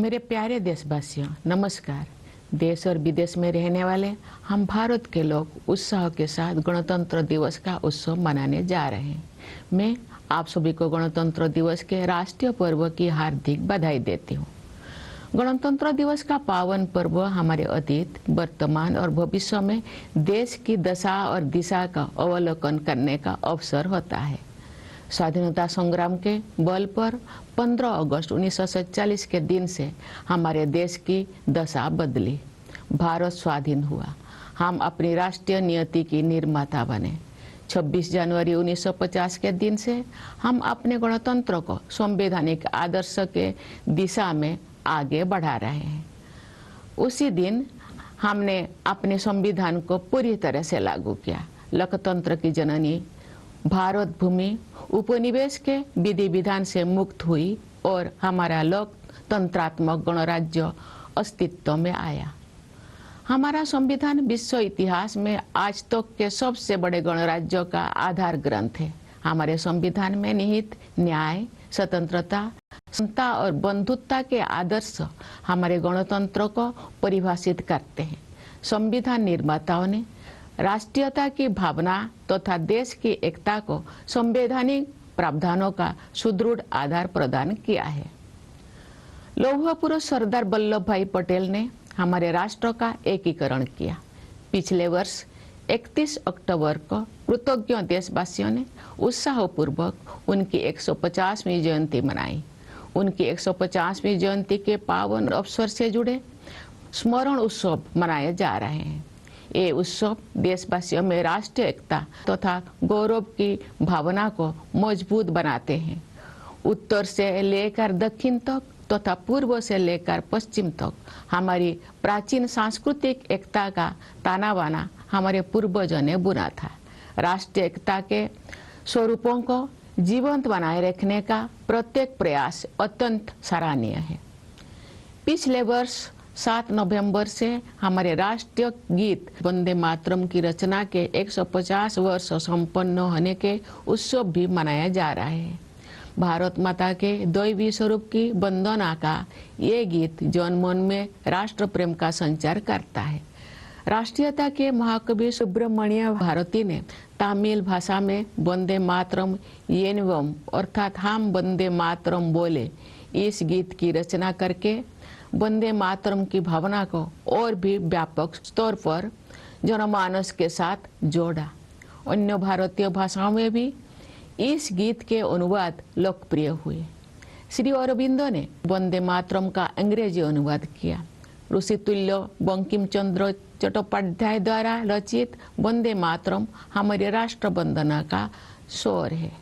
मेरे प्यारे देशवासियों, नमस्कार। देश और विदेश में रहने वाले हम भारत के लोग उत्साह के साथ गणतंत्र दिवस का उत्सव मनाने जा रहे हैं। मैं आप सभी को गणतंत्र दिवस के राष्ट्रीय पर्व की हार्दिक बधाई देती हूँ। गणतंत्र दिवस का पावन पर्व हमारे अतीत, वर्तमान और भविष्य में देश की दशा और दिशा का अवलोकन करने का अवसर होता है। स्वाधीनता संग्राम के बल पर 15 अगस्त 1947 के दिन से हमारे देश की दशा बदली। भारत स्वाधीन हुआ। हम अपनी राष्ट्रीय नियति की निर्माता बने। 26 जनवरी 1950 के दिन से हम अपने गणतंत्र को संवैधानिक आदर्श के दिशा में आगे बढ़ा रहे हैं। उसी दिन हमने अपने संविधान को पूरी तरह से लागू किया। लोकतंत्र की जननी भारत भूमि उपनिवेश के विधि विधान से मुक्त हुई और हमारा लोकतंत्रात्मक गणराज्य अस्तित्व में आया। हमारा संविधान विश्व इतिहास में आज तक के सबसे बड़े गणराज्यों का आधार ग्रंथ है। हमारे संविधान में निहित न्याय, स्वतंत्रता, समता और बंधुत्व के आदर्श हमारे गणतंत्र को परिभाषित करते हैं। संविधान निर्माताओं ने राष्ट्रीयता की भावना तथा देश की एकता को संवैधानिक प्रावधानों का सुदृढ़ आधार प्रदान किया है। लौह पुरुष सरदार वल्लभ भाई पटेल ने हमारे राष्ट्र का एकीकरण किया। पिछले वर्ष 31 अक्टूबर को कृतज्ञ देशवासियों ने उत्साहपूर्वक उनकी 150वीं जयंती मनाई। उनकी 150वीं जयंती के पावन अवसर से जुड़े स्मरण उत्सव मनाए जा रहे हैं। ये उत्सव देशवासियों में राष्ट्रीय एकता तथा गौरव की भावना को मजबूत बनाते हैं। उत्तर से लेकर दक्षिण तक तथा पूर्व से लेकर पश्चिम तक हमारी प्राचीन सांस्कृतिक एकता का ताना बाना हमारे पूर्वजों ने बुना था। राष्ट्रीय एकता के स्वरूपों को जीवंत बनाए रखने का प्रत्येक प्रयास अत्यंत सराहनीय है। पिछले वर्ष 7 नवंबर से हमारे राष्ट्रीय गीत वंदे मातरम की रचना के 150 वर्ष संपन्न होने के उत्सव भी मनाया जा रहा है। भारत माता के दैवी स्वरूप की वंदना का ये गीत जन मन में राष्ट्र प्रेम का संचार करता है। राष्ट्रीयता के महाकवि सुब्रमण्य भारती ने तमिल भाषा में वंदे मातरम येनवम अर्थात हम वंदे मातरम बोले इस गीत की रचना करके वंदे मातरम की भावना को और भी व्यापक स्तर पर जनमानस के साथ जोड़ा। अन्य भारतीय भाषाओं में भी इस गीत के अनुवाद लोकप्रिय हुए। श्री अरविंदो ने वंदे मातरम का अंग्रेजी अनुवाद किया। ऋषितुल्य बंकिम चंद्र चट्टोपाध्याय द्वारा रचित वंदे मातरम हमारे राष्ट्र वंदना का स्वर है।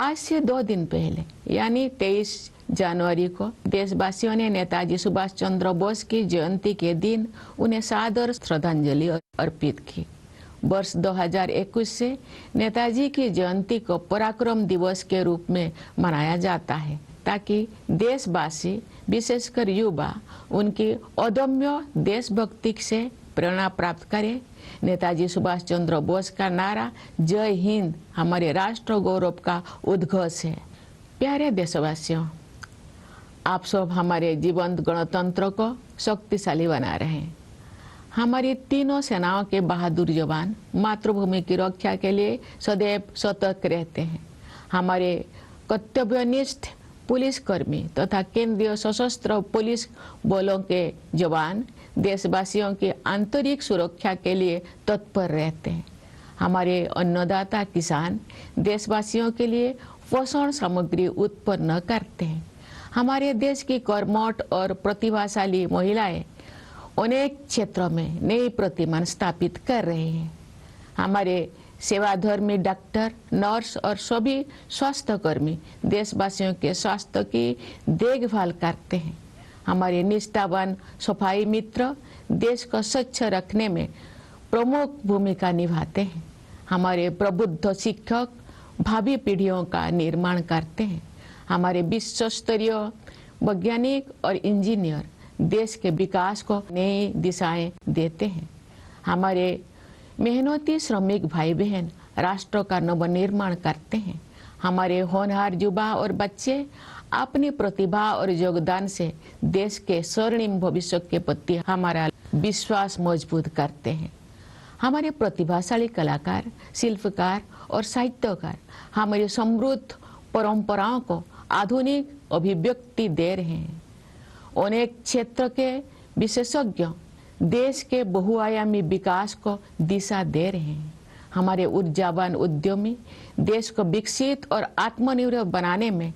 आज से 2 दिन पहले यानी 23 जनवरी को देशवासियों ने नेताजी सुभाष चंद्र बोस की जयंती के दिन उन्हें सादर श्रद्धांजलि अर्पित की। वर्ष 2021 से नेताजी की जयंती को पराक्रम दिवस के रूप में मनाया जाता है ताकि देशवासी विशेषकर युवा उनकी अदम्य देशभक्ति से प्रेरणा प्राप्त करें। नेताजी सुभाष चंद्र बोस का नारा जय हिंद हमारे राष्ट्र गौरव का उद्घोष है। प्यारे देशवासियों, आप सब हमारे जीवंत गणतंत्र को शक्तिशाली बना रहे हैं। हमारी तीनों सेनाओं के बहादुर जवान मातृभूमि की रक्षा के लिए सदैव सतर्क रहते हैं। हमारे कर्तव्यनिष्ठ पुलिसकर्मी तथा केंद्रीय सशस्त्र पुलिस बलों के जवान देशवासियों की आंतरिक सुरक्षा के लिए तत्पर रहते हैं। हमारे अन्नदाता किसान देशवासियों के लिए पोषण सामग्री उत्पन्न करते हैं। हमारे देश की कर्मठ और प्रतिभाशाली महिलाएं अनेक क्षेत्रों में नई प्रतिमान स्थापित कर रहे हैं। हमारे सेवाधर्मी डॉक्टर, नर्स और सभी स्वास्थ्यकर्मी देशवासियों के स्वास्थ्य की देखभाल करते हैं। हमारे निष्ठावान सफाई मित्र देश को स्वच्छ रखने में प्रमुख भूमिका निभाते हैं। हमारे प्रबुद्ध शिक्षक भावी पीढ़ियों का निर्माण करते हैं। हमारे विश्व स्तरीय वैज्ञानिक और इंजीनियर देश के विकास को नई दिशाएं देते हैं। हमारे मेहनती श्रमिक भाई बहन राष्ट्र का नवनिर्माण करते हैं। हमारे होनहार युवा और बच्चे अपनी प्रतिभा और योगदान से देश के स्वर्णिम भविष्य के प्रति हमारा विश्वास मजबूत करते हैं। हमारे प्रतिभाशाली कलाकार, शिल्पकार और साहित्यकार हमारी समृद्ध परंपराओं को आधुनिक अभिव्यक्ति दे रहे हैं। अनेक क्षेत्र के विशेषज्ञ देश के बहुआयामी विकास को दिशा दे रहे हैं। हमारे ऊर्जावान उद्यमी देश को विकसित और आत्मनिर्भर बनाने में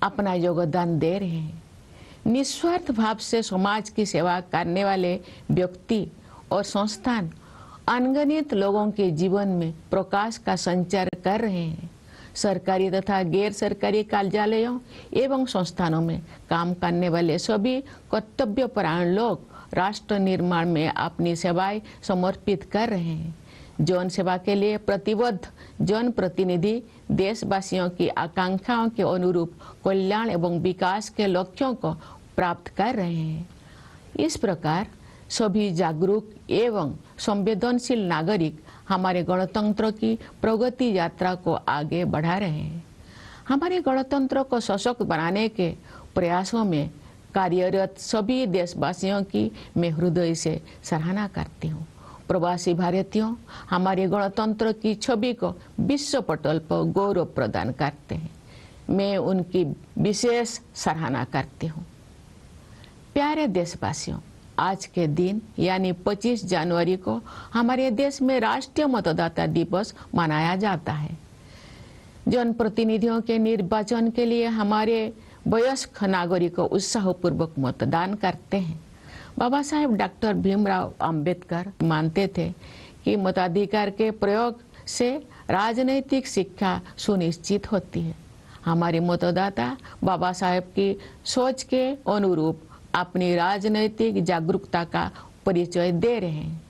अपना योगदान दे रहे हैं। निस्वार्थ भाव से समाज की सेवा करने वाले व्यक्ति और संस्थान अनगिनत लोगों के जीवन में प्रकाश का संचार कर रहे हैं। सरकारी तथा गैर सरकारी कार्यालयों एवं संस्थानों में काम करने वाले सभी कर्तव्यपरायण लोग राष्ट्र निर्माण में अपनी सेवाएं समर्पित कर रहे हैं। जन सेवा के लिए प्रतिबद्ध जनप्रतिनिधि देशवासियों की आकांक्षाओं के अनुरूप कल्याण एवं विकास के लक्ष्यों को प्राप्त कर रहे हैं। इस प्रकार सभी जागरूक एवं संवेदनशील नागरिक हमारे गणतंत्र की प्रगति यात्रा को आगे बढ़ा रहे हैं। हमारे गणतंत्र को सशक्त बनाने के प्रयासों में कार्यरत सभी देशवासियों की मैं हृदय से सराहना करती हूँ। प्रवासी भारतीयों हमारे गणतंत्र की छवि को विश्व पटल पर गौरव प्रदान करते हैं। मैं उनकी विशेष सराहना करती हूँ। प्यारे देशवासियों, आज के दिन यानी 25 जनवरी को हमारे देश में राष्ट्रीय मतदाता दिवस मनाया जाता है। जनप्रतिनिधियों के निर्वाचन के लिए हमारे वयस्क नागरिकों उत्साहपूर्वक मतदान करते हैं। बाबा साहेब डॉक्टर भीमराव अंबेडकर मानते थे कि मताधिकार के प्रयोग से राजनैतिक शिक्षा सुनिश्चित होती है। हमारे मतदाता बाबा साहेब की सोच के अनुरूप अपनी राजनैतिक जागरूकता का परिचय दे रहे हैं।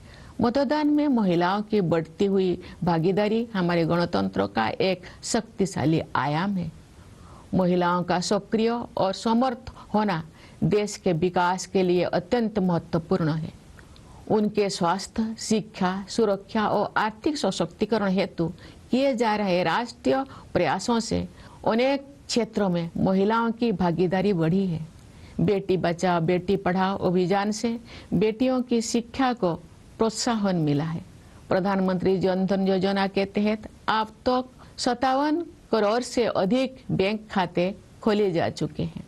मतदान में महिलाओं की बढ़ती हुई भागीदारी हमारे गणतंत्र का एक शक्तिशाली आयाम है। महिलाओं का सक्रिय और समर्थ होना देश के विकास के लिए अत्यंत महत्वपूर्ण है। उनके स्वास्थ्य, शिक्षा, सुरक्षा और आर्थिक सशक्तिकरण हेतु किए जा रहे राष्ट्रीय प्रयासों से अनेक क्षेत्रों में महिलाओं की भागीदारी बढ़ी है। बेटी बचाओ बेटी पढ़ाओ अभियान से बेटियों की शिक्षा को प्रोत्साहन मिला है। प्रधानमंत्री जन धन योजना के तहत अब तक 57 करोड़ से अधिक बैंक खाते खोले जा चुके हैं।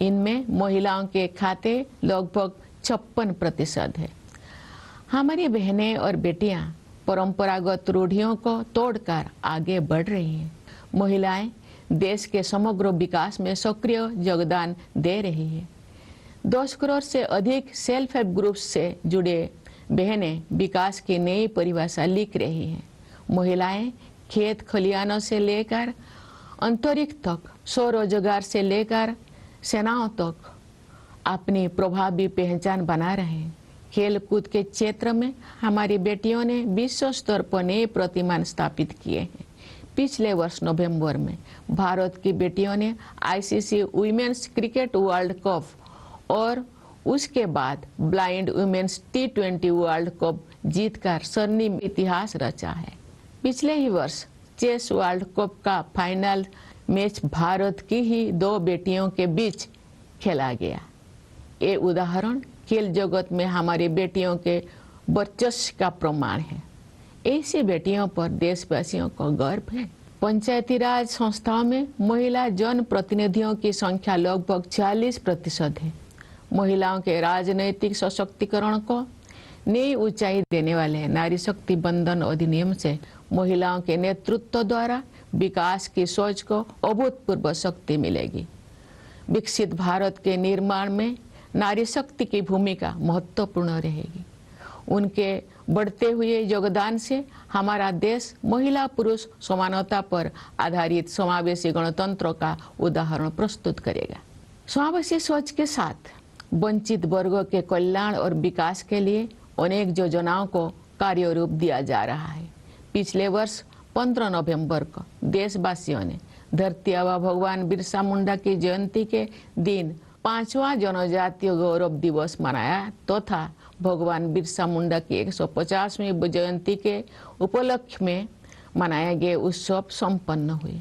इनमें महिलाओं के खाते लगभग 56% है। हमारी बहनें और बेटियां परंपरागत रूढ़ियों को तोड़कर आगे बढ़ रही हैं। महिलाएं देश के समग्र विकास में सक्रिय योगदान दे रही है। 10 करोड़ से अधिक सेल्फ हेल्प ग्रुप्स से जुड़े बहनें विकास की नई परिभाषा लिख रही हैं। महिलाएं खेत खलिहानों से लेकर अंतरिक्ष तक, स्वरोजगार से लेकर सेनाओं तक अपनी प्रभावी पहचान बना रहे हैं। खेल कूद के क्षेत्र में हमारी बेटियों ने विश्व स्तर पर नए प्रतिमान स्थापित किए हैं। पिछले वर्ष नवंबर में भारत की बेटियों ने ICC women's cricket world cup और उसके बाद blind women's T20 world cup जीतकर स्वर्णिम इतिहास रचा है। पिछले ही वर्ष चेस वर्ल्ड कप का फाइनल मैच भारत की ही 2 बेटियों के बीच खेला गया। ये उदाहरण खेल जगत में हमारी बेटियों के वर्चस्व का प्रमाण है। ऐसी बेटियों पर देशवासियों को गर्व है। पंचायती राज संस्थाओं में महिला जन प्रतिनिधियों की संख्या लगभग 40% है। महिलाओं के राजनैतिक सशक्तिकरण को नई ऊंचाई देने वाले नारी शक्ति बंधन अधिनियम से महिलाओं के नेतृत्व द्वारा विकास की सोच को अभूतपूर्व शक्ति मिलेगी। विकसित भारत के निर्माण में नारी शक्ति की भूमिका महत्वपूर्ण रहेगी। उनके बढ़ते हुए योगदान से हमारा देश महिला पुरुष समानता पर आधारित समावेशी गणतंत्र का उदाहरण प्रस्तुत करेगा। समावेशी सोच के साथ वंचित वर्गों के कल्याण और विकास के लिए अनेक योजनाओं को कार्य रूप दिया जा रहा है। पिछले वर्ष 15 नवंबर को देशवासियों ने धरती आबा भगवान बिरसा मुंडा की जयंती के दिन 5वां जनजातीय गौरव दिवस मनाया तथा भगवान बिरसा मुंडा की 150वीं जयंती के उपलक्ष्य में मनाए गए उत्सव संपन्न हुए।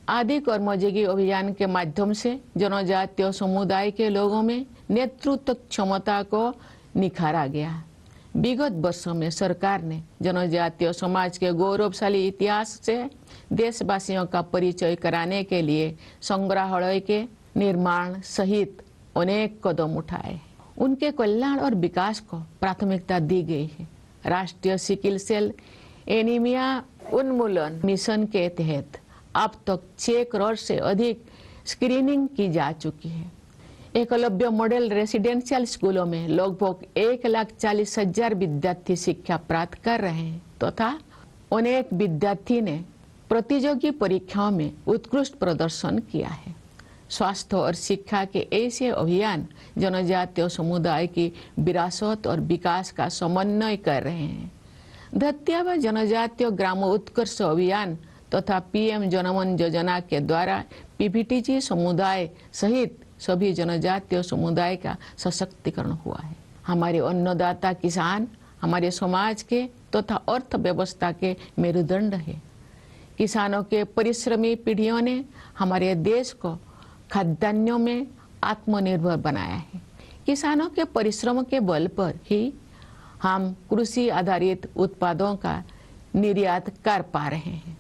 आदि कर्मयोगी अभियान के माध्यम से जनजातीय समुदाय के लोगों में नेतृत्व क्षमता को निखारा गया। विगत वर्षों में सरकार ने जनजातीय समाज के गौरवशाली इतिहास से देशवासियों का परिचय कराने के लिए संग्रहालय के निर्माण सहित अनेक कदम उठाए। उनके कल्याण और विकास को प्राथमिकता दी गई है। राष्ट्रीय सिकल सेल एनीमिया उन्मूलन मिशन के तहत अब तक 6 करोड़ से अधिक स्क्रीनिंग की जा चुकी है। एकलव्य मॉडल रेसिडेंशियल स्कूलों में लगभग 1,40,000 विद्यार्थी शिक्षा प्राप्त कर रहे हैं तथा अनेक विद्यार्थी ने प्रतियोगी परीक्षाओं में उत्कृष्ट प्रदर्शन किया है। स्वास्थ्य और शिक्षा के ऐसे अभियान जनजातीय समुदाय की विरासत और विकास का समन्वय कर रहे हैं। धत्या व जनजातीय ग्राम उत्कर्ष अभियान तथा पीएम जनमन योजना के द्वारा पीपीटीजी समुदाय सहित सभी जनजातीय समुदाय का सशक्तिकरण हुआ है। हमारे अन्नदाता किसान हमारे समाज के तथा अर्थव्यवस्था के मेरुदंड है। किसानों के परिश्रमी पीढ़ियों ने हमारे देश को खाद्यान्नों में आत्मनिर्भर बनाया है। किसानों के परिश्रम के बल पर ही हम कृषि आधारित उत्पादों का निर्यात कर पा रहे हैं।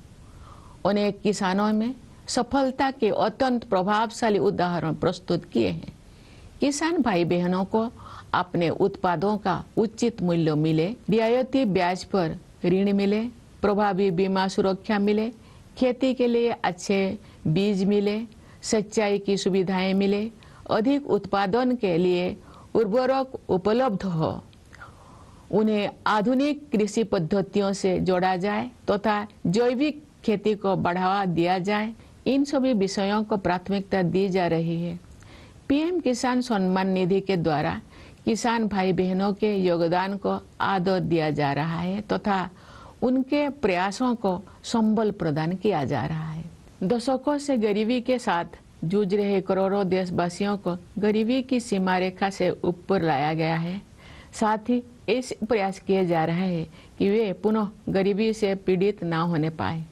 अनेक किसानों में सफलता के अत्यंत प्रभावशाली उदाहरण प्रस्तुत किए हैं। किसान भाई बहनों को अपने उत्पादों का उचित मूल्य मिले, रियायती ब्याज पर ऋण मिले, प्रभावी बीमा सुरक्षा मिले, खेती के लिए अच्छे बीज मिले, सिंचाई की सुविधाएं मिले, अधिक उत्पादन के लिए उर्वरक उपलब्ध हो, उन्हें आधुनिक कृषि पद्धतियों से जोड़ा जाए तथा जैविक खेती को बढ़ावा दिया जाए। इन सभी विषयों को प्राथमिकता दी जा रही है। पीएम किसान सम्मान निधि के द्वारा किसान भाई बहनों के योगदान को आदर दिया जा रहा है तथा उनके प्रयासों को संबल प्रदान किया जा रहा है। दशकों से गरीबी के साथ जूझ रहे करोड़ों देशवासियों को गरीबी की सीमा रेखा से ऊपर लाया गया है। साथ ही ऐसे प्रयास किए जा रहे हैं कि वे पुनः गरीबी से पीड़ित ना होने पाए।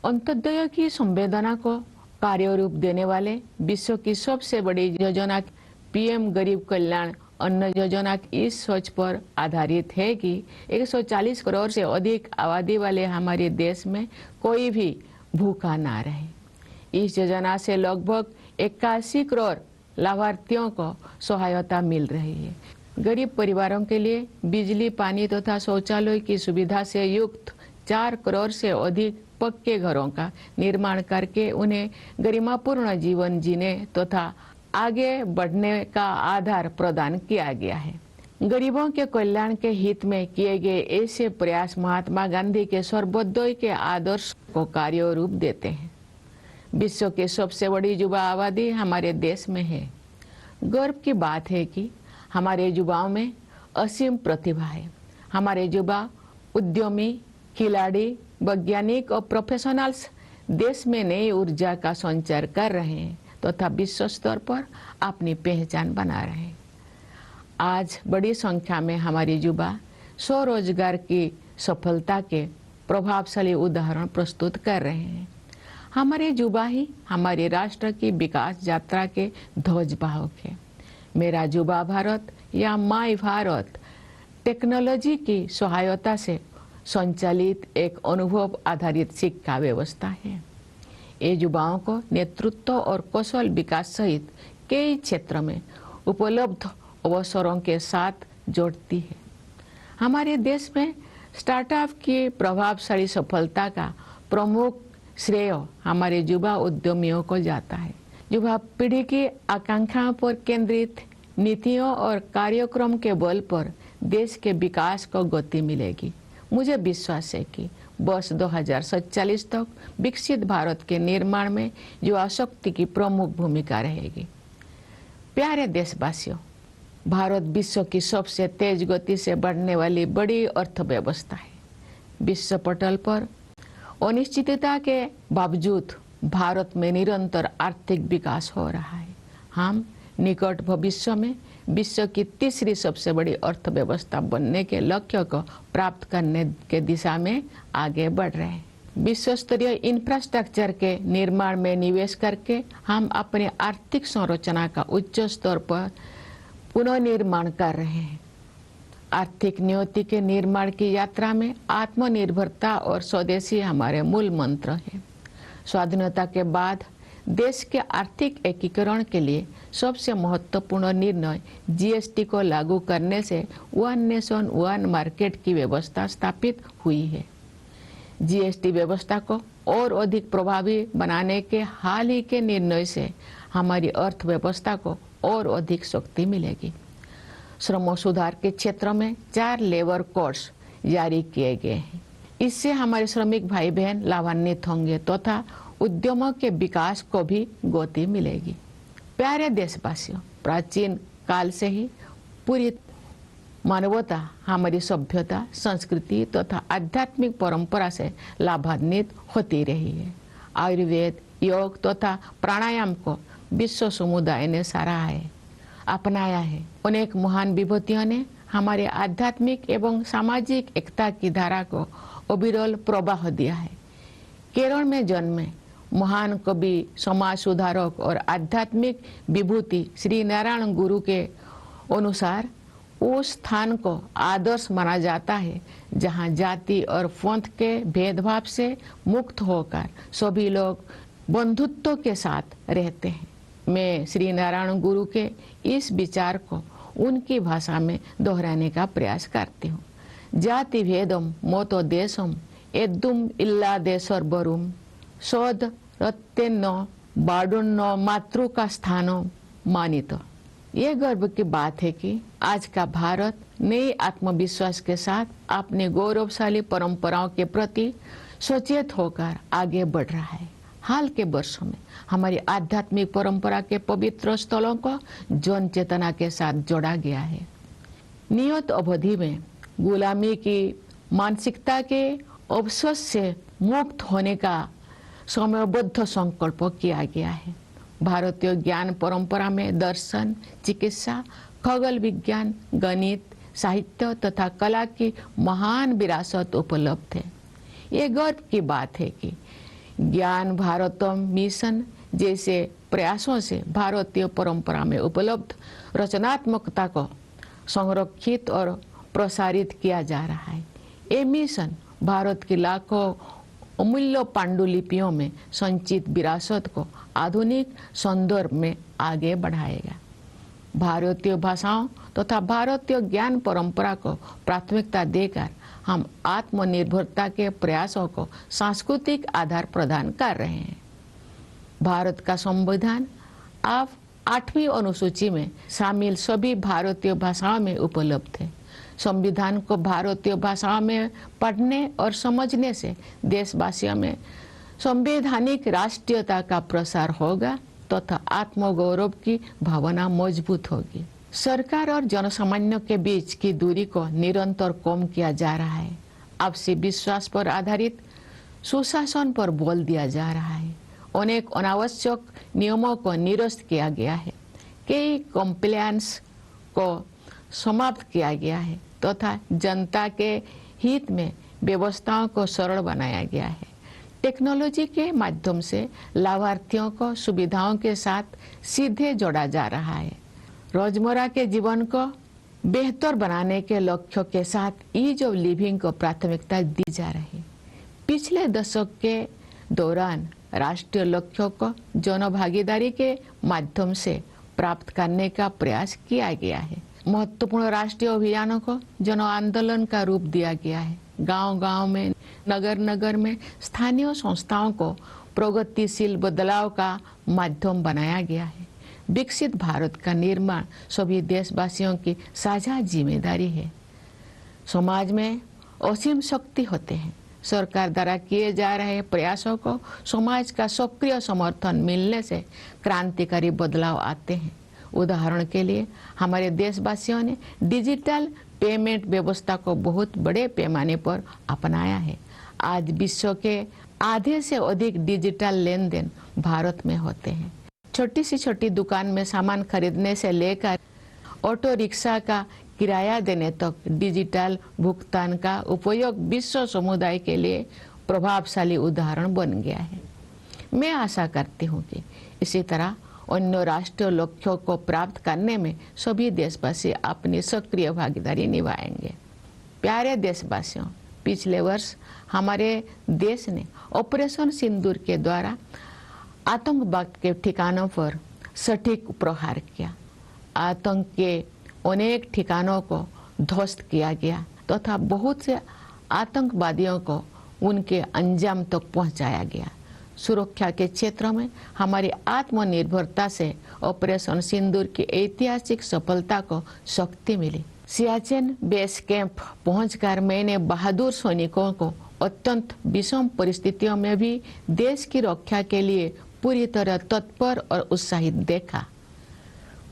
अंत्योदय की संवेदना को कार्य रूप देने वाले विश्व की सबसे बड़ी योजना पीएम गरीब कल्याण अन्न योजना इस सोच पर आधारित है कि 140 करोड़ से अधिक आबादी वाले हमारे देश में कोई भी भूखा ना रहे। इस योजना से लगभग 81 करोड़ लाभार्थियों को सहायता मिल रही है। गरीब परिवारों के लिए बिजली, पानी तथा शौचालय की सुविधा से युक्त 4 करोड़ से अधिक पक्के घरों का निर्माण करके उन्हें गरिमापूर्ण जीवन जीने तथा आगे बढ़ने का आधार प्रदान किया गया है। गरीबों के कल्याण के हित में किए गए ऐसे प्रयास महात्मा गांधी के सर्वोदय के आदर्श को कार्य रूप देते हैं। विश्व की सबसे बड़ी युवा आबादी हमारे देश में है। गर्व की बात है कि हमारे युवाओं में असीम प्रतिभा है। हमारे युवा उद्यमी, खिलाड़ी, वैज्ञानिक और प्रोफेशनल्स देश में नई ऊर्जा का संचार कर रहे हैं तथा विश्व स्तर पर अपनी पहचान बना रहे हैं। आज बड़ी संख्या में हमारे युवा स्वरोजगार की सफलता के प्रभावशाली उदाहरण प्रस्तुत कर रहे हैं। हमारे युवा ही हमारे राष्ट्र की विकास यात्रा के ध्वजवाहक है। मेरा युवा भारत या माई भारत टेक्नोलॉजी की सहायता से संचालित एक अनुभव आधारित शिक्षा व्यवस्था है। ये युवाओं को नेतृत्व और कौशल विकास सहित कई क्षेत्र में उपलब्ध अवसरों के साथ जोड़ती है। हमारे देश में स्टार्टअप की प्रभावशाली सफलता का प्रमुख श्रेय हमारे युवा उद्यमियों को जाता है। युवा पीढ़ी की आकांक्षाओं पर केंद्रित नीतियों और कार्यक्रम के बल पर देश के विकास को गति मिलेगी। मुझे विश्वास है कि वर्ष 2047 तक विकसित भारत के निर्माण में युवा शक्ति की प्रमुख भूमिका रहेगी। प्यारे देशवासियों, भारत विश्व की सबसे तेज गति से बढ़ने वाली बड़ी अर्थव्यवस्था है। विश्व पटल पर अनिश्चितता के बावजूद भारत में निरंतर आर्थिक विकास हो रहा है। हम निकट भविष्य में विश्व की तीसरी सबसे बड़ी अर्थव्यवस्था बनने के लक्ष्य को प्राप्त करने के दिशा में आगे बढ़ रहे हैं। विश्व स्तरीय इंफ्रास्ट्रक्चर के निर्माण में निवेश करके हम अपने आर्थिक संरचना का उच्च स्तर पर पुनर्निर्माण कर रहे हैं। आर्थिक नियति के निर्माण की यात्रा में आत्मनिर्भरता और स्वदेशी हमारे मूल मंत्र हैं। स्वाधीनता के बाद देश के आर्थिक एकीकरण के लिए सबसे महत्वपूर्ण निर्णय जीएसटी को लागू करने से वन नेशन वन मार्केट की व्यवस्था स्थापित हुई है। जीएसटी व्यवस्था को और अधिक प्रभावी बनाने के हाल ही के निर्णय से हमारी अर्थव्यवस्था को और अधिक शक्ति मिलेगी। श्रम सुधार के क्षेत्र में 4 लेबर कोड्स जारी किए गए हैं। इससे हमारे श्रमिक भाई बहन लाभान्वित होंगे तथा उद्यमों के विकास को भी गति मिलेगी। प्यारे देशवासियों, प्राचीन काल से ही पूरी मानवता हमारी सभ्यता, संस्कृति तथा आध्यात्मिक परंपरा से लाभान्वित होती रही है। आयुर्वेद, योग तथा प्राणायाम को विश्व समुदाय ने सराहा है, अपनाया है। अनेक महान विभूतियों ने हमारे आध्यात्मिक एवं सामाजिक एकता की धारा को अविरल प्रवाह दिया है। केरल में जन्मे महान कवि, समाज सुधारक और आध्यात्मिक विभूति श्री नारायण गुरु के अनुसार उस स्थान को आदर्श माना जाता है जहां जाति और पंथ के भेदभाव से मुक्त होकर सभी लोग बंधुत्व के साथ रहते हैं। मैं श्री नारायण गुरु के इस विचार को उनकी भाषा में दोहराने का प्रयास करती हूँ। जाति भेदम मोतो देशम एदुम इल्ला देशर बरुम सौद रत्तेन्न बाडुन्न मातृ का स्थानो मानित। ये गर्व की बात है कि आज का भारत नए आत्मविश्वास के साथ अपने गौरवशाली परंपराओं के प्रति सचेत होकर आगे बढ़ रहा है। हाल के वर्षों में हमारी आध्यात्मिक परंपरा के पवित्र स्थलों को जन चेतना के साथ जोड़ा गया है। नियत अवधि में गुलामी की मानसिकता के अवशोष से मुक्त होने का समयबद्ध संकल्प किया गया है। भारतीय ज्ञान परंपरा में दर्शन, चिकित्सा, खगोल विज्ञान, गणित, साहित्य तथा कला की महान विरासत उपलब्ध है। ये गर्व की बात है कि ज्ञान भारतम मिशन जैसे प्रयासों से भारतीय परंपरा में उपलब्ध रचनात्मकता को संरक्षित और प्रसारित किया जा रहा है। ये मिशन भारत की लाखों अमूल्य पांडुलिपियों में संचित विरासत को आधुनिक संदर्भ में आगे बढ़ाएगा। भारतीय भाषाओं तथा भारतीय ज्ञान परंपरा को प्राथमिकता देकर हम आत्मनिर्भरता के प्रयासों को सांस्कृतिक आधार प्रदान कर रहे हैं। भारत का संविधान अब 8वीं अनुसूची में शामिल सभी भारतीय भाषाओं में उपलब्ध है। संविधान को भारतीय भाषाओं में पढ़ने और समझने से देशवासियों में संवैधानिक राष्ट्रीयता का प्रसार होगा तथा आत्मगौरव की भावना मजबूत होगी। सरकार और जनसामान्य के बीच की दूरी को निरंतर कम किया जा रहा है। आपसी विश्वास पर आधारित सुशासन पर बल दिया जा रहा है। अनेक अनावश्यक नियमों को निरस्त किया गया है। कई कंप्लायंस को समाप्त किया गया है तथा जनता के हित में व्यवस्थाओं को सरल बनाया गया है। टेक्नोलॉजी के माध्यम से लाभार्थियों को सुविधाओं के साथ सीधे जोड़ा जा रहा है। रोजमर्रा के जीवन को बेहतर बनाने के लक्ष्यों के साथ ईज ऑफ लिविंग को प्राथमिकता दी जा रही है। पिछले दशक के दौरान राष्ट्रीय लक्ष्यों को जन भागीदारी के माध्यम से प्राप्त करने का प्रयास किया गया है। महत्वपूर्ण राष्ट्रीय अभियानों को जन आंदोलन का रूप दिया गया है। गांव-गांव में, नगर-नगर में स्थानीय संस्थाओं को प्रगतिशील बदलाव का माध्यम बनाया गया है। विकसित भारत का निर्माण सभी देशवासियों की साझा जिम्मेदारी है। समाज में असीम शक्ति होते हैं। सरकार द्वारा किए जा रहे प्रयासों को समाज का सक्रिय समर्थन मिलने से क्रांतिकारी बदलाव आते हैं। उदाहरण के लिए हमारे देशवासियों ने डिजिटल पेमेंट व्यवस्था को बहुत बड़े पैमाने पर अपनाया है। आज विश्व के आधे से अधिक डिजिटल लेन देन भारत में होते हैं। छोटी से छोटी दुकान में सामान खरीदने से लेकर ऑटो रिक्शा का किराया देने तक डिजिटल भुगतान का उपयोग विश्व समुदाय के लिए प्रभावशाली उदाहरण बन गया है। मैं आशा करती हूँ कि इसी तरह अन्य राष्ट्रीय लक्ष्यों को प्राप्त करने में सभी देशवासी अपनी सक्रिय भागीदारी निभाएंगे। प्यारे देशवासियों, पिछले वर्ष हमारे देश ने ऑपरेशन सिंदूर के द्वारा आतंकवाद के ठिकानों पर सटीक प्रहार किया। आतंक के अनेक ठिकानों को ध्वस्त किया गया तथा बहुत से आतंकवादियों को उनके अंजाम तक पहुंचाया गया। सुरक्षा के क्षेत्र में हमारी आत्मनिर्भरता से ऑपरेशन सिंदूर की ऐतिहासिक सफलता को शक्ति मिली। सियाचिन बेस कैंप पहुंचकर मैंने बहादुर सैनिकों को अत्यंत विषम परिस्थितियों में भी देश की रक्षा के लिए पूरी तरह तत्पर और उत्साहित देखा।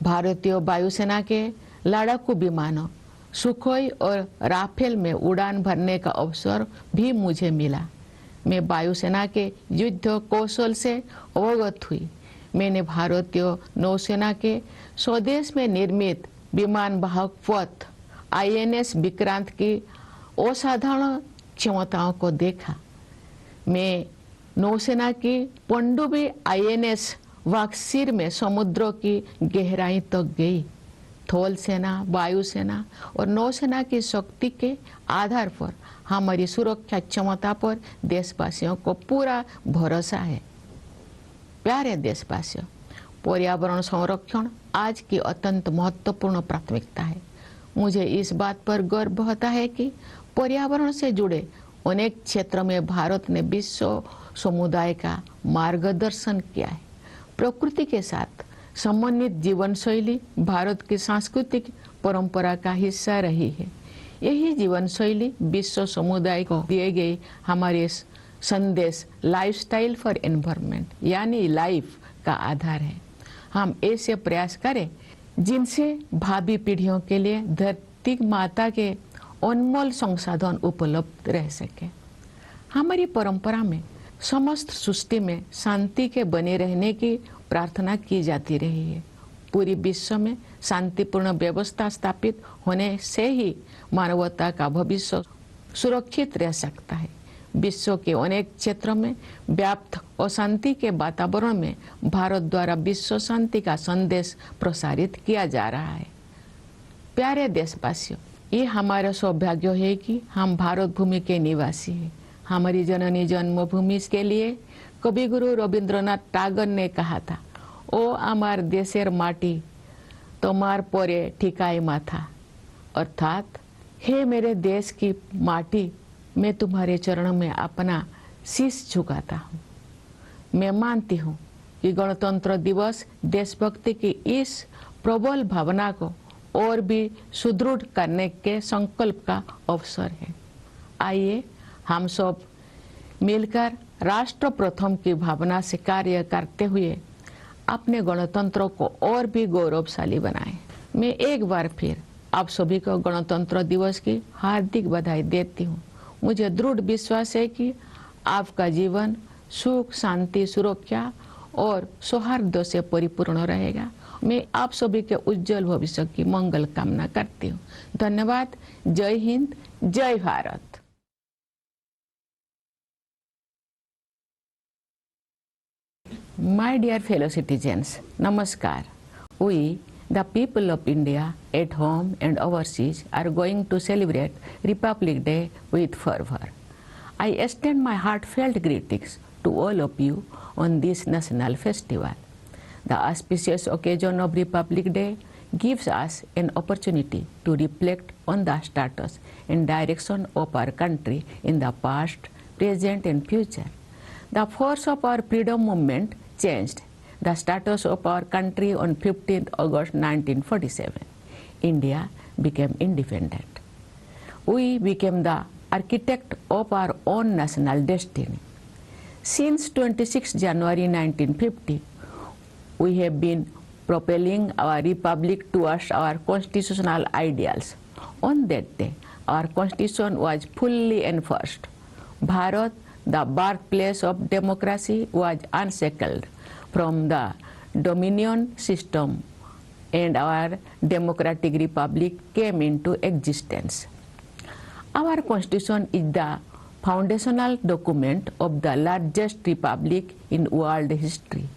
भारतीय वायुसेना के लड़ाकू विमानों सुखोई और राफेल में उड़ान भरने का अवसर भी मुझे मिला। मैं वायुसेना के युद्ध कौशल से अवगत हुई। मैंने भारतीय नौसेना के स्वदेश में निर्मित विमान वाहक पथ INS विक्रांत की असाधारण क्षमताओं को देखा। मैं नौसेना की पनडुब्बी INS वाक्सीर में समुद्रों की गहराई तक गई। थल सेना, वायुसेना और नौसेना की शक्ति के आधार पर हमारी सुरक्षा क्षमता पर देशवासियों को पूरा भरोसा है। प्यारे देशवासियों, पर्यावरण संरक्षण आज की अत्यंत महत्वपूर्ण प्राथमिकता है। मुझे इस बात पर गर्व होता है कि पर्यावरण से जुड़े अनेक क्षेत्रों में भारत ने विश्व समुदाय का मार्गदर्शन किया है। प्रकृति के साथ समन्वित जीवन शैली भारत की सांस्कृतिक परंपरा का हिस्सा रही है। यही जीवन शैली विश्व समुदाय को दिए गए हमारे संदेश लाइफस्टाइल फॉर एनवायरनमेंट यानी लाइफ का आधार है। हम ऐसे प्रयास करें जिनसे भावी पीढ़ियों के लिए धरती माता के अनमोल संसाधन उपलब्ध रह सके। हमारी परंपरा में समस्त सृष्टि में शांति के बने रहने की प्रार्थना की जाती रही है। पूरी विश्व में शांतिपूर्ण व्यवस्था स्थापित होने से ही मानवता का भविष्य सुरक्षित रह सकता है। विश्व के अनेक क्षेत्रों में व्याप्त अशांति के वातावरण में भारत द्वारा विश्व शांति का संदेश प्रसारित किया जा रहा है। प्यारे देशवासियों, ये हमारा सौभाग्य है कि हम भारत भूमि के निवासी हैं। हमारी जननी जन्मभूमि के लिए कविगुरु रविंद्रनाथ टागोर ने कहा था, ओ आमार देशेर माटी तोमार परे ठिकाई माथा, अर्थात हे मेरे देश की माटी, मैं तुम्हारे चरणों में अपना शीश झुकाता हूँ। मैं मानती हूँ कि गणतंत्र दिवस देशभक्ति की इस प्रबल भावना को और भी सुदृढ़ करने के संकल्प का अवसर है। आइए हम सब मिलकर राष्ट्र प्रथम की भावना से कार्य करते हुए अपने गणतंत्र को और भी गौरवशाली बनाएं। मैं एक बार फिर आप सभी को गणतंत्र दिवस की हार्दिक बधाई देती हूँ। मुझे दृढ़ विश्वास है कि आपका जीवन सुख, शांति, सुरक्षा और सौहार्द से परिपूर्ण रहेगा। मैं आप सभी के उज्जवल भविष्य की मंगल कामना करती हूँ। धन्यवाद। जय हिंद, जय Bharat. My dear fellow citizens, Namaskar. We, the people of India, at home and overseas, are going to celebrate Republic Day with fervor. I extend my heartfelt greetings to all of you on this national festival. The auspicious occasion of Republic Day gives us an opportunity to reflect on the status and direction of our country in the past, present and future. The force of our freedom movement changed the status of our country on 15th August 1947. India became independent. We became the architect of our own national destiny. Since 26 January 1950, we have been propelling our republic towards our constitutional ideals. On that day, our constitution was fully enforced. Bharat, the birthplace of democracy, was unshackled from the dominion system and our democratic republic came into existence. Our constitution is the foundational document of the largest republic in world history.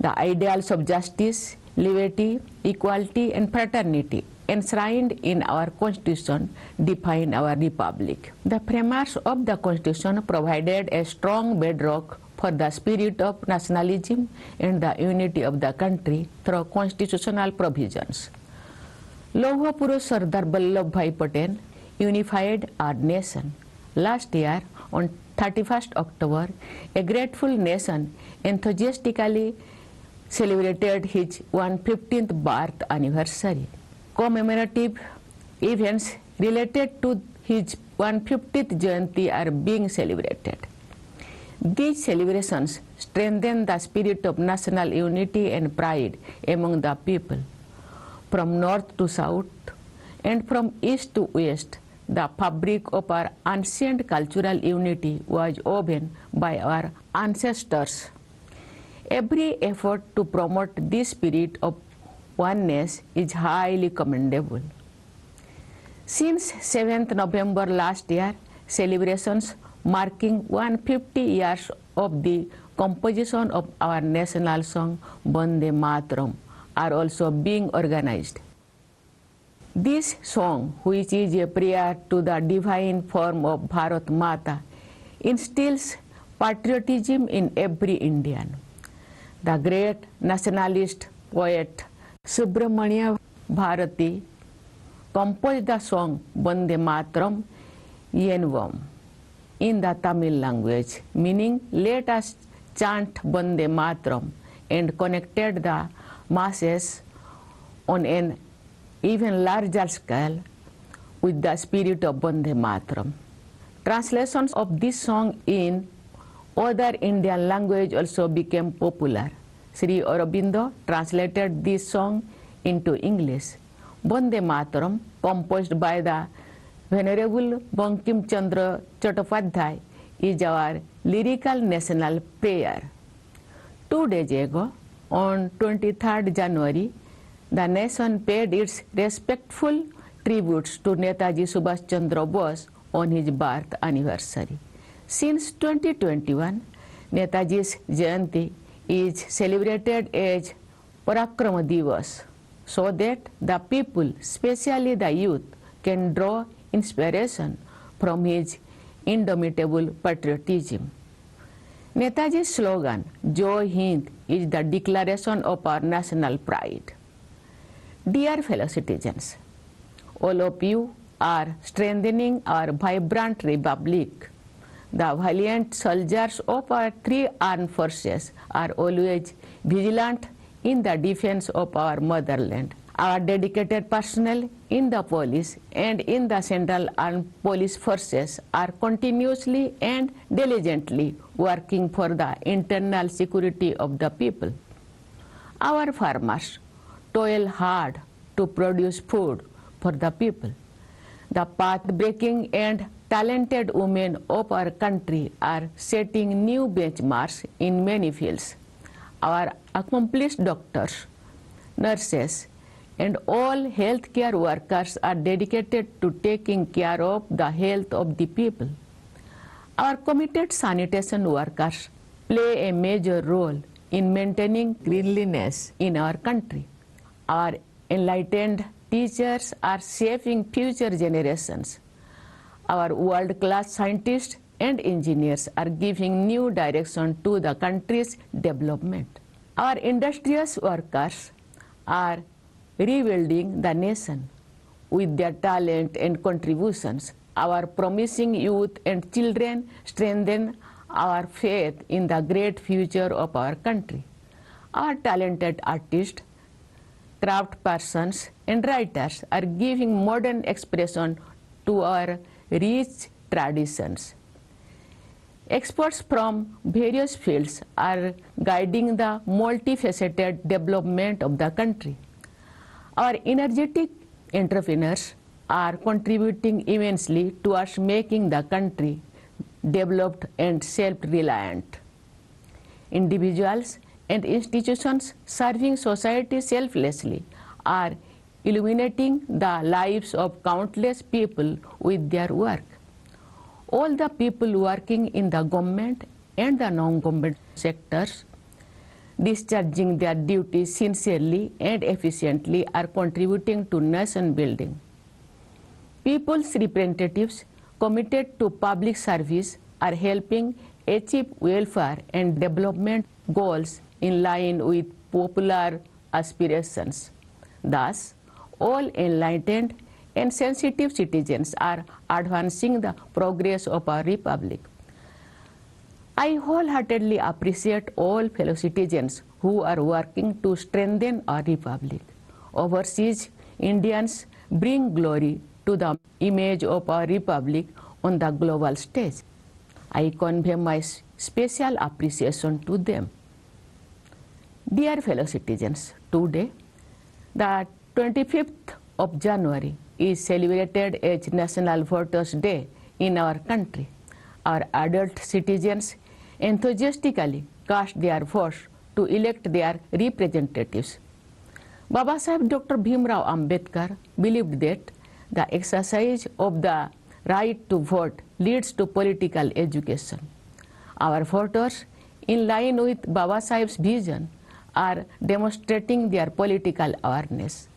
The ideals of justice, liberty, equality, and fraternity enshrined in our Constitution define our republic. The framers of the Constitution provided a strong bedrock for the spirit of nationalism and the unity of the country through constitutional provisions. Lauh Purush Sardar Vallabhbhai Patel unified our nation. Last year, on 31st October, a grateful nation enthusiastically celebrated his 115th birth anniversary. Commemorative events related to his 150th Jayanti are being celebrated. These celebrations strengthen the spirit of national unity and pride among the people. From north to south and from east to west, the fabric of our ancient cultural unity was woven by our ancestors. Every effort to promote this spirit of oneness is highly commendable. Since 7th November last year, celebrations marking 150 years of the composition of our national song Vande Mataram are also being organized. This song, which is a prayer to the divine form of Bharat Mata, instills patriotism in every Indian. The great nationalist poet Subramanya Bharati composed the song Vande Mataram Yenvam in the Tamil language, meaning let us chant Vande Mataram, and connected the masses on an even larger scale with the spirit of Vande Mataram. Translations of this song in other Indian language also became popular. Sri Aurobindo translated this song into English. Vande Mataram, composed by the Venerable Bankim Chandra Chattopadhyay, is our lyrical national prayer. 2 days ago, on 23rd January, the nation paid its respectful tributes to Netaji Subhash Chandra Bose on his birth anniversary. Since 2021, Netaji's Jayanti is celebrated as Parakrama Divas, so that the people, especially the youth, can draw inspiration from his indomitable patriotism. Netaji's slogan, Jai Hind, is the declaration of our national pride. Dear fellow citizens, all of you are strengthening our vibrant republic. The valiant soldiers of our 3 armed forces are always vigilant in the defense of our motherland. Our dedicated personnel in the police and in the Central Armed Police Forces are continuously and diligently working for the internal security of the people. Our farmers toil hard to produce food for the people. The path-breaking and talented women of our country are setting new benchmarks in many fields. Our accomplished doctors, nurses, and all healthcare workers are dedicated to taking care of the health of the people. Our committed sanitation workers play a major role in maintaining cleanliness in our country. Our enlightened teachers are shaping future generations. Our world-class scientists and engineers are giving new direction to the country's development. Our industrious workers are rebuilding the nation. With their talent and contributions, our promising youth and children strengthen our faith in the great future of our country. Our talented artists, craftspersons, and writers are giving modern expression to our rich traditions. Experts from various fields are guiding the multifaceted development of the country. Our energetic entrepreneurs are contributing immensely towards making the country developed and self-reliant. Individuals and institutions serving society selflessly are illuminating the lives of countless people with their work. All the people working in the government and the non-government sectors discharging their duties sincerely and efficiently are contributing to nation building. People's representatives committed to public service are helping achieve welfare and development goals in line with popular aspirations. Thus, all enlightened and sensitive citizens are advancing the progress of our republic. I wholeheartedly appreciate all fellow citizens who are working to strengthen our republic. Overseas Indians bring glory to the image of our republic on the global stage. I convey my special appreciation to them. Dear fellow citizens, today, the 25th of January is celebrated as National Voters' Day in our country. Our adult citizens enthusiastically cast their votes to elect their representatives. Baba Saheb Dr. Bhimrao Ambedkar believed that the exercise of the right to vote leads to political education. Our voters, in line with Baba Saheb's vision, are demonstrating their political awareness.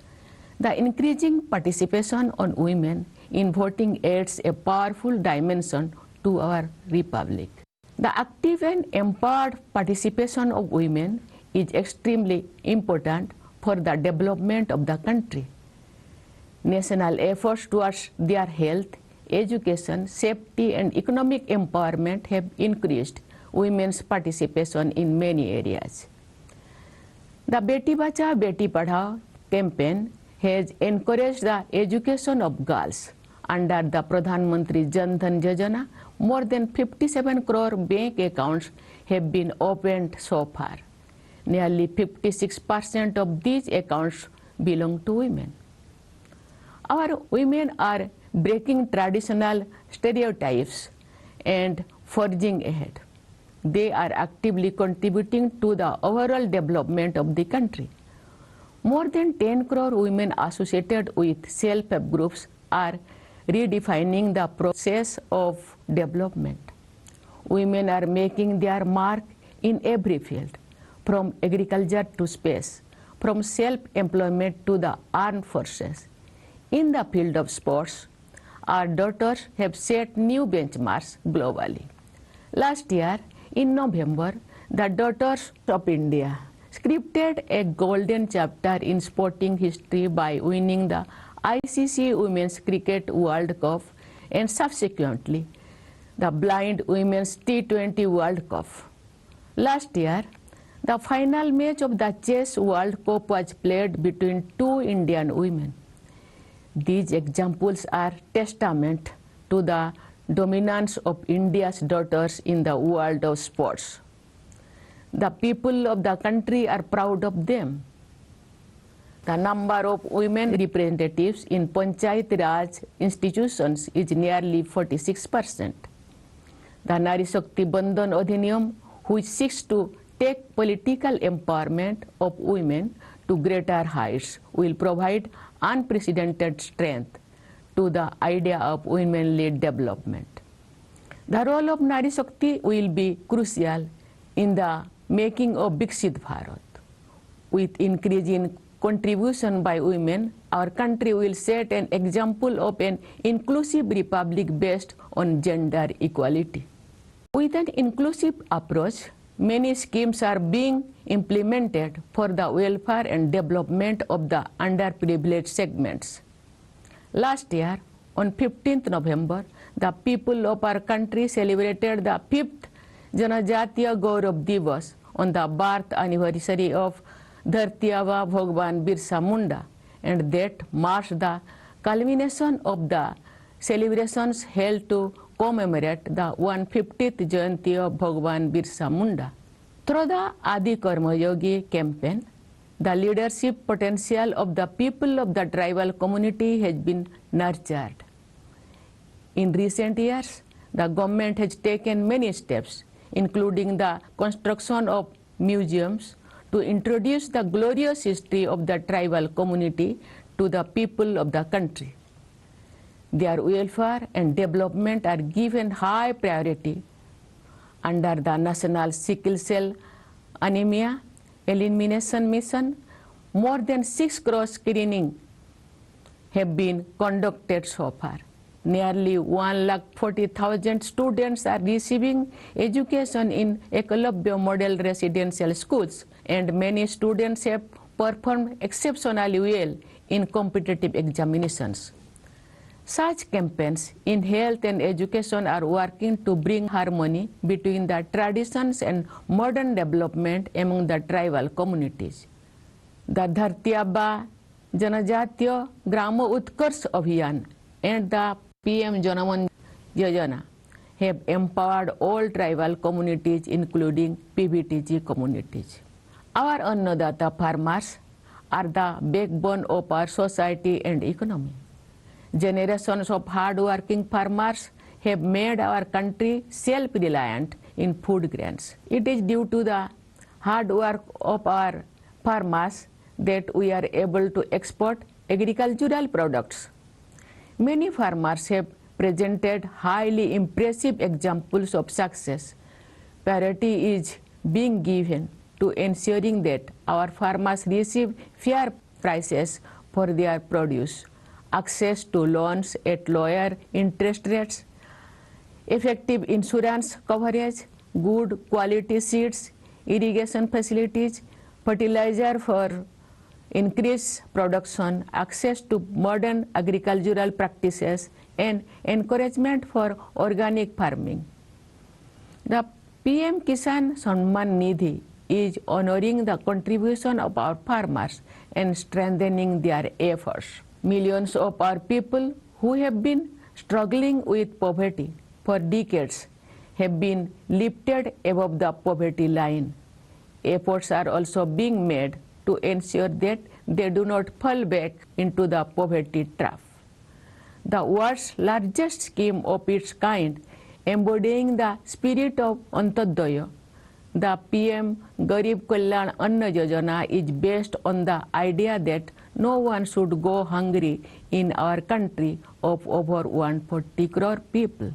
The increasing participation on women in voting adds a powerful dimension to our republic. The active and empowered participation of women is extremely important for the development of the country. National efforts towards their health, education, safety, and economic empowerment have increased women's participation in many areas. The Beti Bachao Beti Padhao campaign has encouraged the education of girls. Under the Pradhan Mantri Jan Dhan Yojana, more than 57 crore bank accounts have been opened so far. Nearly 56% of these accounts belong to women. Our women are breaking traditional stereotypes and forging ahead. They are actively contributing to the overall development of the country. More than 10 crore women associated with self-help groups are redefining the process of development. Women are making their mark in every field, from agriculture to space, from self-employment to the armed forces. In the field of sports, our daughters have set new benchmarks globally. Last year, in November, the Daughters of India scripted a golden chapter in sporting history by winning the ICC Women's Cricket World Cup and subsequently the Blind Women's T20 World Cup. Last year, the final match of the Chess World Cup was played between two Indian women. These examples are testament to the dominance of India's daughters in the world of sports. The people of the country are proud of them. The number of women representatives in Panchayat Raj institutions is nearly 46%. The Nari Shakti Bandhan Adhiniyam, which seeks to take political empowerment of women to greater heights, will provide unprecedented strength to the idea of women-led development. The role of Nari Shakti will be crucial in the making of Viksit Bharat. With increasing contribution by women, our country will set an example of an inclusive republic based on gender equality. With an inclusive approach, many schemes are being implemented for the welfare and development of the underprivileged segments. Last year, on 15th November, the people of our country celebrated the 5th Janajatiya Gaurav Divas on the birth anniversary of Dharti Aba Bhagwan Birsa Munda, and that marks the culmination of the celebrations held to commemorate the 150th Jayanti of Bhagwan Birsa Munda. Through the Adi Karma Yogi campaign, the leadership potential of the people of the tribal community has been nurtured. In recent years, the government has taken many steps, including the construction of museums, to introduce the glorious history of the tribal community to the people of the country. Their welfare and development are given high priority under the National Sickle Cell Anemia Elimination Mission. More than 6 crore screenings have been conducted so far. Nearly 140,000 students are receiving education in Eklavya Model Residential Schools, and many students have performed exceptionally well in competitive examinations. Such campaigns in health and education are working to bring harmony between the traditions and modern development among the tribal communities. The Dharti Abba Janajatiya Grama Utkarsh Abhiyan and the PM Janaman Yojana have empowered all tribal communities, including PBTG communities. Our Annadata farmers are the backbone of our society and economy. Generations of hard-working farmers have made our country self-reliant in food grains. It is due to the hard work of our farmers that we are able to export agricultural products. Many farmers have presented highly impressive examples of success. Priority is being given to ensuring that our farmers receive fair prices for their produce, access to loans at lower interest rates, effective insurance coverage, good quality seeds, irrigation facilities, fertilizer for increased production, access to modern agricultural practices, and encouragement for organic farming. The PM Kisan Samman Nidhi is honoring the contribution of our farmers and strengthening their efforts. Millions of our people who have been struggling with poverty for decades have been lifted above the poverty line. Efforts are also being made to ensure that they do not fall back into the poverty trap. The world's largest scheme of its kind, embodying the spirit of Antyodaya, the PM Garib Kalyan Anna Yojana is based on the idea that no one should go hungry in our country of over 140 crore people.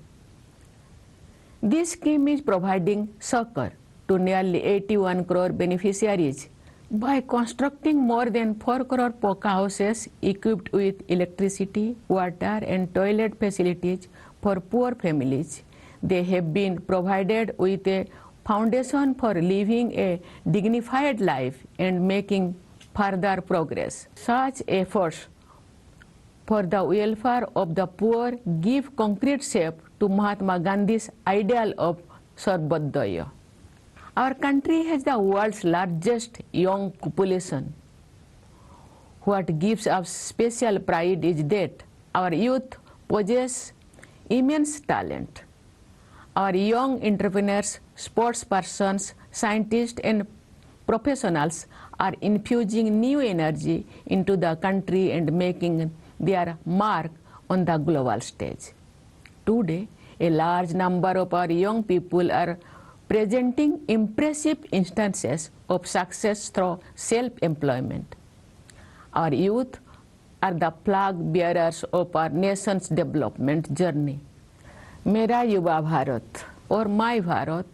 This scheme is providing succor to nearly 81 crore beneficiaries by constructing more than 4 crore poka houses equipped with electricity, water and toilet facilities for poor families. They have been provided with a foundation for living a dignified life and making further progress. Such efforts for the welfare of the poor give concrete shape to Mahatma Gandhi's ideal of Sarvodaya. Our country has the world's largest young population. What gives us special pride is that our youth possess immense talent. Our young entrepreneurs, sports persons, scientists and professionals are infusing new energy into the country and making their mark on the global stage. Today, a large number of our young people are presenting impressive instances of success through self-employment. Our youth are the flag bearers of our nation's development journey. Mera Yuva Bharat or My Bharat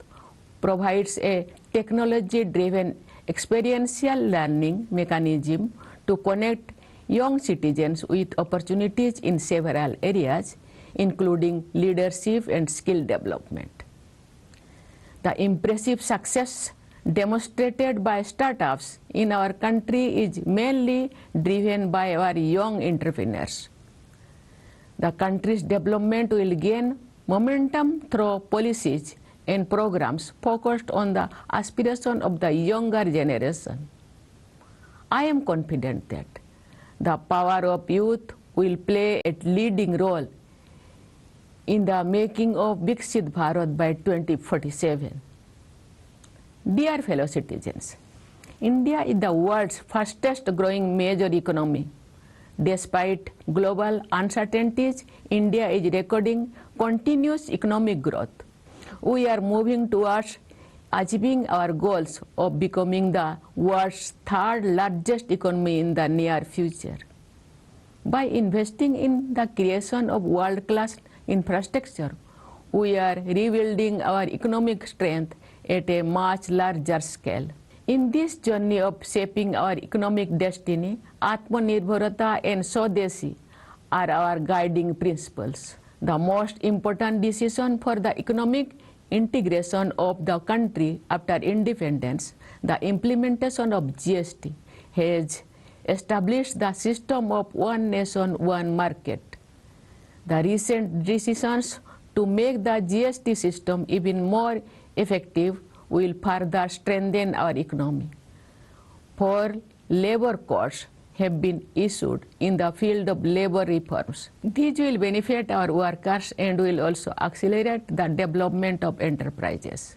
provides a technology-driven experiential learning mechanism to connect young citizens with opportunities in several areas, including leadership and skill development. The impressive success demonstrated by startups in our country is mainly driven by our young entrepreneurs. The country's development will gain momentum through policies and programs focused on the aspiration of the younger generation. I am confident that the power of youth will play a leading role in the making of Viksit Bharat by 2047. Dear fellow citizens, India is the world's fastest growing major economy. Despite global uncertainties, India is recording continuous economic growth. We are moving towards achieving our goals of becoming the world's third largest economy in the near future. By investing in the creation of world-class infrastructure, we are rebuilding our economic strength at a much larger scale. In this journey of shaping our economic destiny, Atmanirbharata and Swadeshi are our guiding principles. The most important decision for the economic integration of the country after independence, the implementation of GST, has established the system of one nation, one market. The recent decisions to make the GST system even more effective will further strengthen our economy. 4 labor codes have been issued in the field of labor reforms. These will benefit our workers and will also accelerate the development of enterprises.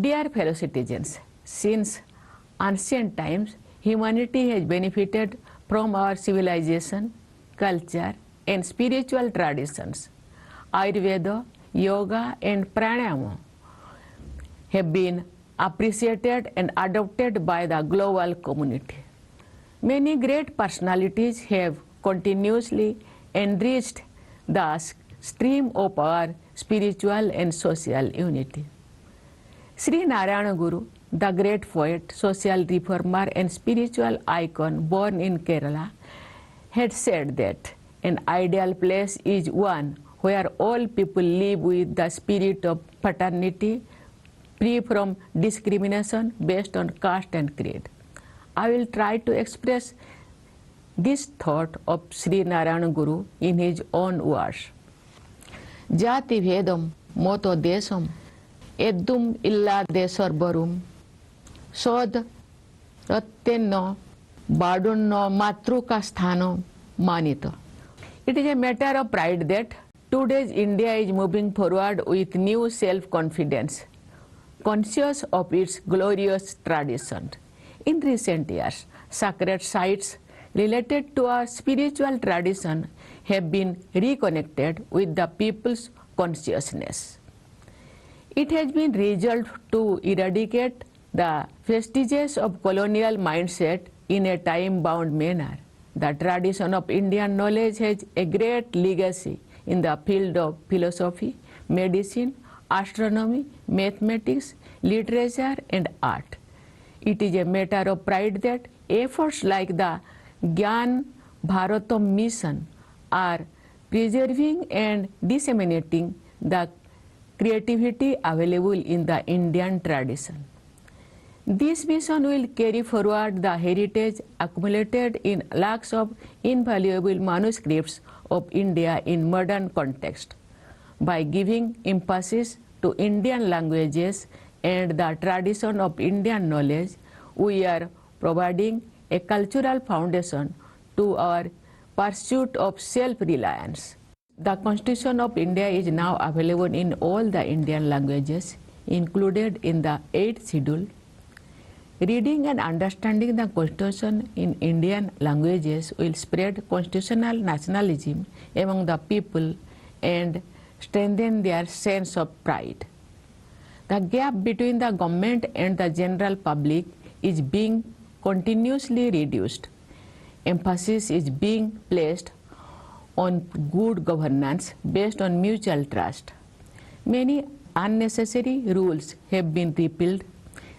Dear fellow citizens, since ancient times, humanity has benefited from our civilization, culture, and spiritual traditions. Ayurveda, yoga, and pranayama have been appreciated and adopted by the global community. Many great personalities have continuously enriched the stream of our spiritual and social unity. Sri Narayana Guru, the great poet, social reformer, and spiritual icon born in Kerala, had said that an ideal place is one where all people live with the spirit of fraternity, free from discrimination based on caste and creed. I will try to express this thought of Sri Narayana Guru in his own words. Jati Vedam Moto Desam Eddum illa Desorbarum Sod Rattenno Badunno Matruka Sthano Manito. It is a matter of pride that today's India is moving forward with new self-confidence, conscious of its glorious tradition. In recent years, sacred sites related to our spiritual tradition have been reconnected with the people's consciousness. It has been resolved to eradicate the vestiges of colonial mindset in a time-bound manner. The tradition of Indian knowledge has a great legacy in the field of philosophy, medicine, astronomy, mathematics, literature, and art. It is a matter of pride that efforts like the Gyan Bharatam mission are preserving and disseminating the creativity available in the Indian tradition. This mission will carry forward the heritage accumulated in lakhs of invaluable manuscripts of India in modern context. By giving emphasis to Indian languages and the tradition of Indian knowledge, we are providing a cultural foundation to our pursuit of self-reliance. The Constitution of India is now available in all the Indian languages, included in the 8th schedule. Reading and understanding the Constitution in Indian languages will spread constitutional nationalism among the people and strengthen their sense of pride. The gap between the government and the general public is being continuously reduced. Emphasis is being placed on good governance based on mutual trust. Many unnecessary rules have been repealed,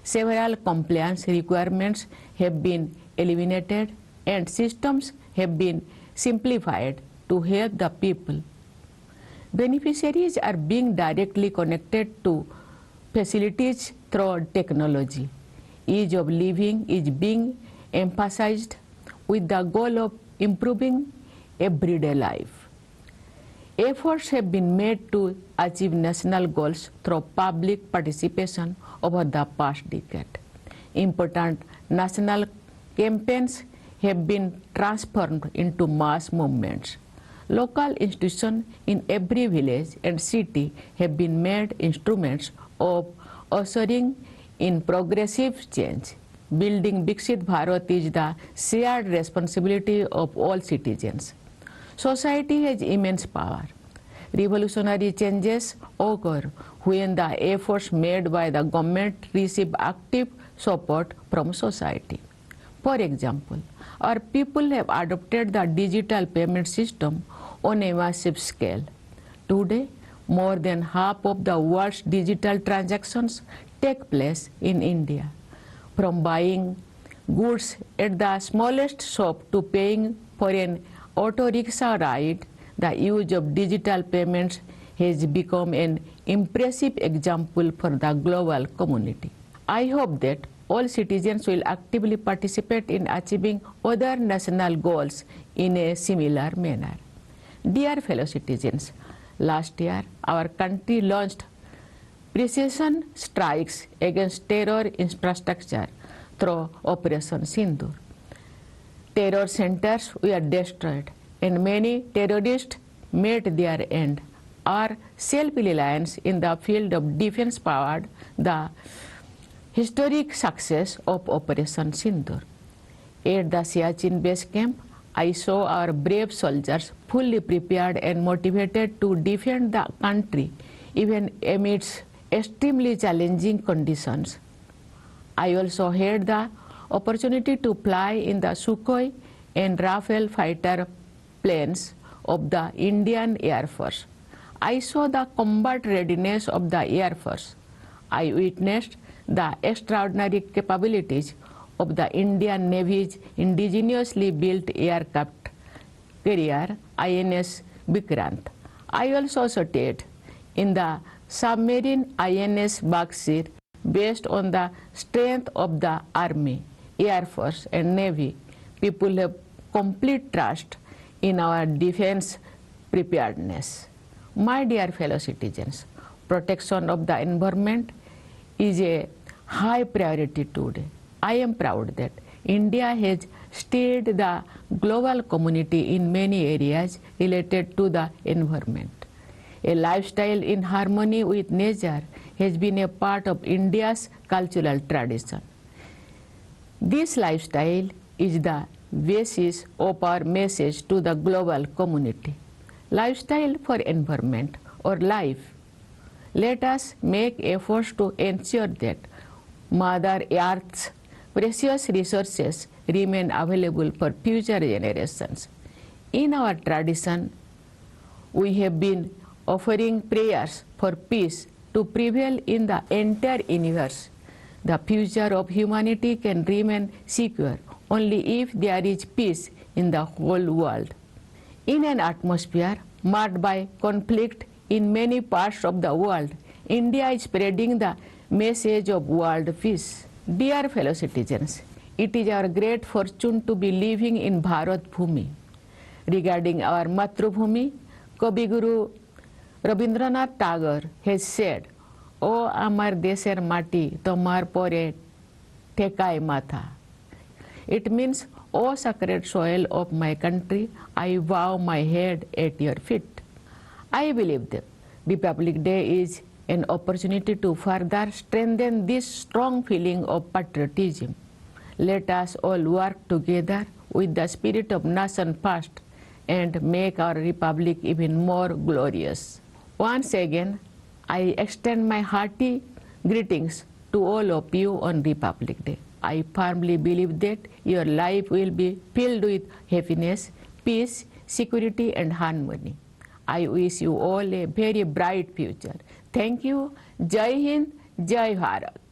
several compliance requirements have been eliminated, and systems have been simplified to help the people. Beneficiaries are being directly connected to facilities through technology. Ease of living is being emphasized with the goal of improving everyday life. Efforts have been made to achieve national goals through public participation over the past decade. Important national campaigns have been transformed into mass movements. Local institutions in every village and city have been made instruments of ushering in progressive change. Building Viksit Bharat is the shared responsibility of all citizens. Society has immense power. Revolutionary changes occur when the efforts made by the government receive active support from society. For example, our people have adopted the digital payment system on a massive scale. Today, more than half of the world's digital transactions take place in India. From buying goods at the smallest shop to paying for an auto rickshaw ride, the use of digital payments has become an impressive example for the global community. I hope that all citizens will actively participate in achieving other national goals in a similar manner. Dear fellow citizens, last year our country launched precision strikes against terror infrastructure through Operation Sindoor. Terror centers were destroyed and many terrorists met their end. Our self-reliance in the field of defense powered the historic success of Operation Sindoor. At the Siachen base camp, I saw our brave soldiers fully prepared and motivated to defend the country even amidst extremely challenging conditions. I also had the opportunity to fly in the Sukhoi and Rafale fighter planes of the Indian Air Force. I saw the combat readiness of the Air Force. I witnessed the extraordinary capabilities of the Indian Navy's indigenously built aircraft carrier INS Vikrant. I also studied in the submarine INS Baksir based on the strength of the Army, Air Force and Navy. People have complete trust in our defense preparedness. My dear fellow citizens, protection of the environment is a high priority today. I am proud that India has steered the global community in many areas related to the environment. A lifestyle in harmony with nature has been a part of India's cultural tradition. This lifestyle is the basis of our message to the global community. Lifestyle for environment or life. Let us make efforts to ensure that Mother Earth's precious resources remain available for future generations. In our tradition, we have been offering prayers for peace to prevail in the entire universe. The future of humanity can remain secure only if there is peace in the whole world. In an atmosphere marked by conflict in many parts of the world, India is spreading the message of world peace. Dear fellow citizens, it is our great fortune to be living in Bharat Bhumi. Regarding our Matrubhumi, Kavi Guru Rabindranath Tagore has said, "O amar desher mati, tomar pore thekai matha." It means, "O sacred soil of my country, I bow my head at your feet." I believe that Republic Day is an opportunity to further strengthen this strong feeling of patriotism. Let us all work together with the spirit of nation first and make our republic even more glorious. Once again, I extend my hearty greetings to all of you on Republic Day. I firmly believe that your life will be filled with happiness, peace, security and harmony. I wish you all a very bright future. Thank you. Jai Hind, Jai Bharat.